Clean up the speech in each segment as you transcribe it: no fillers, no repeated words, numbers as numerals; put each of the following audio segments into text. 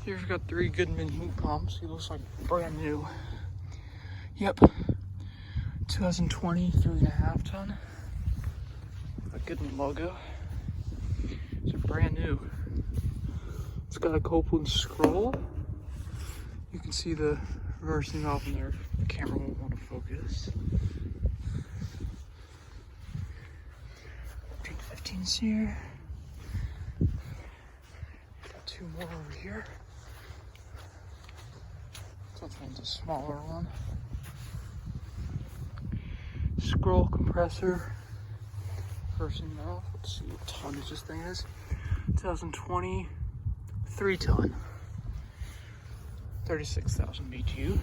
Here's got 3 Goodman heat pumps. He looks like brand new. Yep. 2020, 3.5 ton. A Goodman logo. It's a brand new. It's got a Copeland scroll. You can see the reversing off in there. The camera won't want to focus. 15s here. Got 2 more over here. This one's a smaller one. Scroll compressor. Reversing off. Let's see what tonnage this thing is. 2020, 3 ton. 36,000 BTU.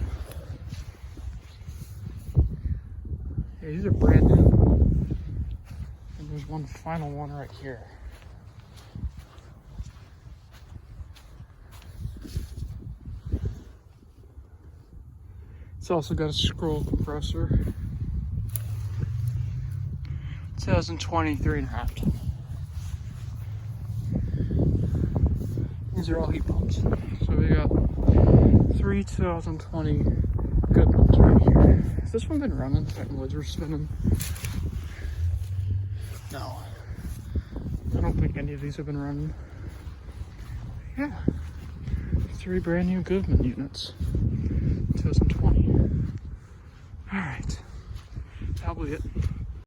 Yeah, these are brand new. And there's one final one right here. It's also got a scroll compressor. 2020, 3.5 ton. These are all heat pumps. So we got 3 2020 Goodmans right here. Has this one been running? That woods were spinning. No. I don't think any of these have been running. Yeah. 3 brand new Goodman units. 2020. Alright. That'll be it.